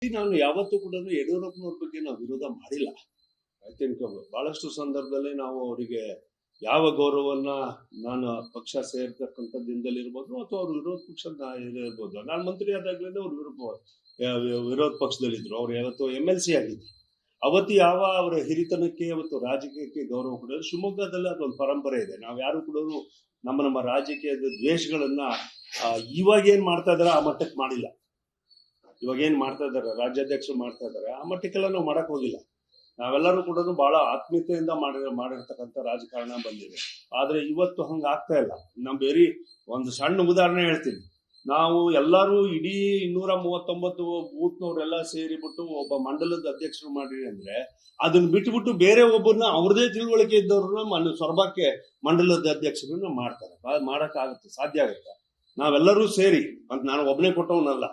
ನಾನು ಯಾವತ್ತೂ ಕೂಡ ಯಡಿಯೂರಪ್ಪನವ್ರ ಬಗ್ಗೆ ನಾವು ವಿರೋಧ ಮಾಡಿಲ್ಲ. ಐ ಥಿಂಕ್ ಬಹಳಷ್ಟು ಸಂದರ್ಭದಲ್ಲಿ ನಾವು ಅವರಿಗೆ ಯಾವ ಗೌರವವನ್ನ ನಾನು ಪಕ್ಷ ಸೇರ್ತಕ್ಕಂಥದ್ದಿಂದಲಿರ್ಬೋದು ಅಥವಾ ಅವ್ರ ವಿರೋಧ ಪಕ್ಷದ ಇರ್ಬೋದು. ನಾನು ಮಂತ್ರಿ ಆದಾಗ್ಲೇ ಅವ್ರು ವಿರೋಧ ಪಕ್ಷದಲ್ಲಿದ್ರು. ಅವ್ರು ಯಾವತ್ತು MLC ಆಗಿದ್ರು. ಅವತ್ತು ಯಾವ ಅವರ ಹಿರಿತನಕ್ಕೆ ಅವತ್ತು ರಾಜಕೀಯಕ್ಕೆ ಗೌರವ ಕೊಡೋದು. ಶಿವಮೊಗ್ಗದಲ್ಲಿ ಅದೊಂದು ಪರಂಪರೆ ಇದೆ. ನಾವು ಯಾರು ಕೂಡ ನಮ್ಮ ರಾಜಕೀಯದ ದ್ವೇಷಗಳನ್ನ ಇವಾಗ ಏನ್ ಮಾಡ್ತಾ ಇದಾರೆ ಆ ಮಟ್ಟಕ್ಕೆ ಮಾಡಿಲ್ಲ. ಇವಾಗ ಏನ್ ಮಾಡ್ತಾ ಇದಾರೆ ರಾಜ್ಯಾಧ್ಯಕ್ಷರು ಮಾಡ್ತಾ ಇದಾರೆ ಆ ಮಟ್ಟಕ್ಕೆಲ್ಲ ನಾವು ಮಾಡಕ್ ಹೋಗಿಲ್ಲ. ನಾವೆಲ್ಲರೂ ಕೂಡ ಬಹಳ ಆತ್ಮೀಯತೆಯಿಂದ ಮಾಡಿರ್ತಕ್ಕಂಥ ರಾಜಕಾರಣ ಬಂದಿದೆ. ಆದ್ರೆ ಇವತ್ತು ಹಂಗ ಆಗ್ತಾ ಇಲ್ಲ. ನಮ್ ಬೇರೆ ಒಂದು ಸಣ್ಣ ಉದಾಹರಣೆ ಹೇಳ್ತೀನಿ. ನಾವು ಎಲ್ಲರೂ ಇಡೀ 239 ಬೂತ್ನವರೆಲ್ಲ ಸೇರಿಬಿಟ್ಟು ಒಬ್ಬ ಮಂಡಲದ ಅಧ್ಯಕ್ಷರು ಮಾಡಿರಿ ಅಂದ್ರೆ ಅದನ್ನ ಬಿಟ್ಟುಬಿಟ್ಟು ಬೇರೆ ಒಬ್ಬರನ್ನ ಅವ್ರದೇ ತಿಳುವಳಿಕೆ ಇದ್ದವ್ರನ್ನ ಸೊರಬಕ್ಕೆ ಮಂಡಲದ ಅಧ್ಯಕ್ಷರನ್ನ ಮಾಡ್ತಾರೆ. ಮಾಡಕ್ ಆಗುತ್ತೆ, ಸಾಧ್ಯ ಆಗುತ್ತೆ. ನಾವೆಲ್ಲರೂ ಸೇರಿ ಅಂತ ನಾನು ಒಬ್ಬನೇ ಕೊಟ್ಟವನಲ್ಲ,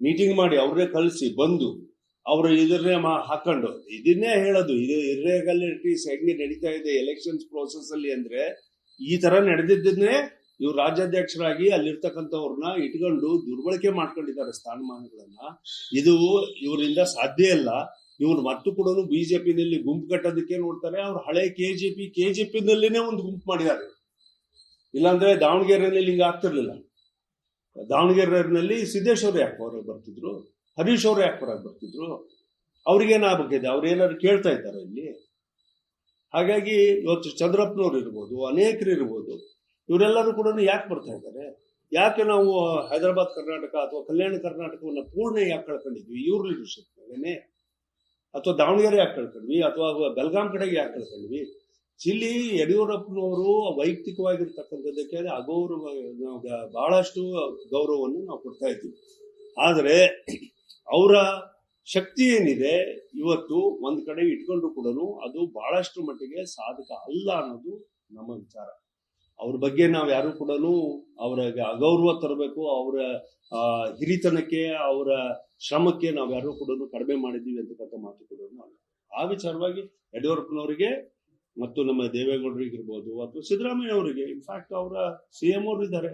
ಮೀಟಿಂಗ್ ಮಾಡಿ ಅವ್ರನ್ನೇ ಕಳಿಸಿ ಬಂದು ಅವರು ಇದನ್ನೇ ಹಾಕೊಂಡು ಇದನ್ನೇ ಹೇಳೋದು. ಇದು ಇರ್ರೆಗ್ಯುಲಾರಿಟೀಸ್ ಹೆಂಗೆ ನಡೀತಾ ಇದೆ ಎಲೆಕ್ಷನ್ಸ್ ಪ್ರೋಸೆಸ್ ಅಲ್ಲಿ ಅಂದ್ರೆ ಈ ತರ ನಡೆದಿದ್ದನ್ನೇ ಇವ್ರು ರಾಜ್ಯಾಧ್ಯಕ್ಷರಾಗಿ ಅಲ್ಲಿರ್ತಕ್ಕಂಥವ್ರನ್ನ ಇಟ್ಕೊಂಡು ದುರ್ಬಳಕೆ ಮಾಡ್ಕೊಂಡಿದ್ದಾರೆ ಸ್ಥಾನಮಾನಗಳನ್ನ. ಇದು ಇವರಿಂದ ಸಾಧ್ಯ ಇಲ್ಲ. ಇವ್ರು ಮತ್ತು ಕೂಡ ಬಿಜೆಪಿನಲ್ಲಿ ಗುಂಪು ಕಟ್ಟೋದಕ್ಕೆ ನೋಡ್ತಾರೆ. ಅವ್ರು ಹಳೆ ಕೆಜೆಪಿನಲ್ಲಿನೇ ಒಂದು ಗುಂಪು ಮಾಡಿದ್ದಾರೆ. ಇಲ್ಲಾಂದ್ರೆ ದಾವಣಗೆರೆಯಲ್ಲಿ ಹಿಂಗ ಆಗ್ತಿರ್ಲಿಲ್ಲ. ದಾವಣಗೆರೆಯಲ್ಲಿ ಸಿದ್ದೇಶ್ವರ ಯಾಕೆ ಹೊರಗೆ ಬರ್ತಿದ್ರು, ಹರೀಶ್ ಅವ್ರು ಯಾಕೆ ಹೊರಗೆ ಬರ್ತಿದ್ರು, ಅವ್ರಿಗೇನಾಗಬೇಕಿದೆ, ಅವ್ರು ಏನಾದ್ರು ಕೇಳ್ತಾ ಇದ್ದಾರೆ ಇಲ್ಲಿ. ಹಾಗಾಗಿ ಇವತ್ತು ಚಂದ್ರಪ್ಪನವ್ರು ಇರ್ಬೋದು, ಅನೇಕರು ಇರ್ಬೋದು, ಇವರೆಲ್ಲರೂ ಕೂಡ ಯಾಕೆ ಬರ್ತಾ ಇದ್ದಾರೆ? ಯಾಕೆ ನಾವು ಹೈದರಾಬಾದ್ ಕರ್ನಾಟಕ ಅಥವಾ ಕಲ್ಯಾಣ ಕರ್ನಾಟಕವನ್ನ ಪೂರ್ಣ ಯಾಕೆ ಕಳ್ಕೊಂಡಿದ್ವಿ ಇವ್ರ ಲೀಡರ್ಶಿಪ್ ಮೇಲೇನೆ? ಅಥವಾ ದಾವಣಗೆರೆ ಯಾಕೆ ಕಳ್ಕೊಂಡ್ವಿ, ಅಥವಾ ಬೆಳಗಾಂ ಕಡೆಗೆ ಯಾಕೆ ಕಳ್ಕೊಂಡ್ವಿ? ಇಲ್ಲಿ ಯಡಿಯೂರಪ್ಪನವರು ವೈಯಕ್ತಿಕವಾಗಿರ್ತಕ್ಕಂಥದ್ದಕ್ಕೆ ಅಗೌರವ, ಬಹಳಷ್ಟು ಗೌರವವನ್ನು ನಾವು ಕೊಡ್ತಾ ಇದ್ದೀವಿ. ಆದರೆ ಅವರ ಶಕ್ತಿ ಏನಿದೆ ಇವತ್ತು ಒಂದ್ ಕಡೆ ಇಟ್ಕೊಂಡ್ರು ಕೂಡ ಅದು ಬಹಳಷ್ಟು ಮಟ್ಟಿಗೆ ಸಾಧಕ ಅಲ್ಲ ಅನ್ನೋದು ನಮ್ಮ ವಿಚಾರ. ಅವ್ರ ಬಗ್ಗೆ ನಾವು ಯಾರು ಕೂಡ ಅವ್ರಿಗೆ ಅಗೌರವ ತರಬೇಕು, ಅವರ ಹಿರಿತನಕ್ಕೆ ಅವರ ಶ್ರಮಕ್ಕೆ ನಾವು ಯಾರು ಕೂಡ ಕಡಿಮೆ ಮಾಡಿದ್ದೀವಿ ಅಂತಕ್ಕಂಥ ಮಾತು ಕೂಡ ಅಲ್ಲ. ಆ ವಿಚಾರವಾಗಿ ಯಡಿಯೂರಪ್ಪನವರಿಗೆ ಮತ್ತು ನಮ್ಮ ದೇವೇಗೌಡರಿಗಿರ್ಬೋದು ಅಥವಾ ಸಿದ್ದರಾಮಯ್ಯ ಅವರಿಗೆ, ಇನ್ಫ್ಯಾಕ್ಟ್ ಅವರ CM ಅವರು ಇದ್ದಾರೆ,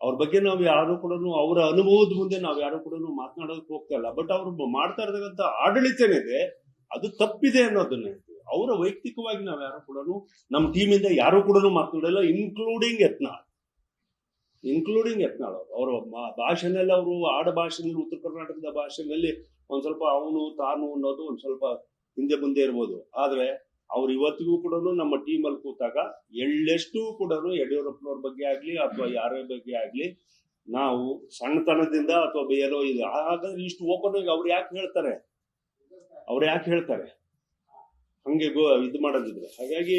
ಅವ್ರ ಬಗ್ಗೆ ನಾವು ಯಾರು ಕೂಡ ಅವರ ಅನುಭವದ ಮುಂದೆ ನಾವು ಯಾರು ಕೂಡ ಮಾತನಾಡೋದಕ್ಕೆ ಹೋಗ್ತಾ ಇಲ್ಲ. ಬಟ್ ಅವ್ರು ಮಾಡ್ತಾ ಇರ್ತಕ್ಕಂಥ ಆಡಳಿತ ಏನಿದೆ ಅದು ತಪ್ಪಿದೆ ಅನ್ನೋದನ್ನ ಹೇಳ್ತೀವಿ. ಅವರ ವೈಯಕ್ತಿಕವಾಗಿ ನಾವು ಯಾರು ಕೂಡ ನಮ್ಮ ಟೀಮಿಂದ ಯಾರು ಕೂಡ ಮಾತನಾಡಲ್ಲ, ಇನ್ಕ್ಲೂಡಿಂಗ್ ಯತ್ನಾಳ್. ಅವರ ಭಾಷೆನಲ್ಲಿ, ಅವರು ಆಡ ಭಾಷೆನಲ್ಲಿ, ಉತ್ತರ ಕರ್ನಾಟಕದ ಭಾಷೆನಲ್ಲಿ ಒಂದ್ ಸ್ವಲ್ಪ ಅವನು ತಾನು ಅನ್ನೋದು ಒಂದ್ ಸ್ವಲ್ಪ ಹಿಂದೆ ಮುಂದೆ ಇರ್ಬೋದು. ಆದ್ರೆ ಅವ್ರು ಇವತ್ತಿಗೂ ಕೂಡ ನಮ್ಮ ಟೀಮಲ್ಲಿ ಕೂತಾಗ ಎಳ್ಳಷ್ಟು ಕೂಡ ಯಡಿಯೂರಪ್ಪನವ್ರ ಬಗ್ಗೆ ಆಗ್ಲಿ ಅಥವಾ ಯಾರ ಬಗ್ಗೆ ಆಗ್ಲಿ ನಾವು ಸಣ್ಣತನದಿಂದ ಅಥವಾ ಬೇರೋ ಇದು ಹಾಗಾದ್ರೆ ಇಷ್ಟು ಓಪನ್ ಆಗಿ ಅವ್ರು ಯಾಕೆ ಹೇಳ್ತಾರೆ ಹಂಗೆ ಇದು ಮಾಡೋದಿದ್ರೆ. ಹಾಗಾಗಿ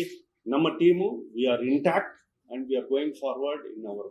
ನಮ್ಮ team we are intact and we are going forward in our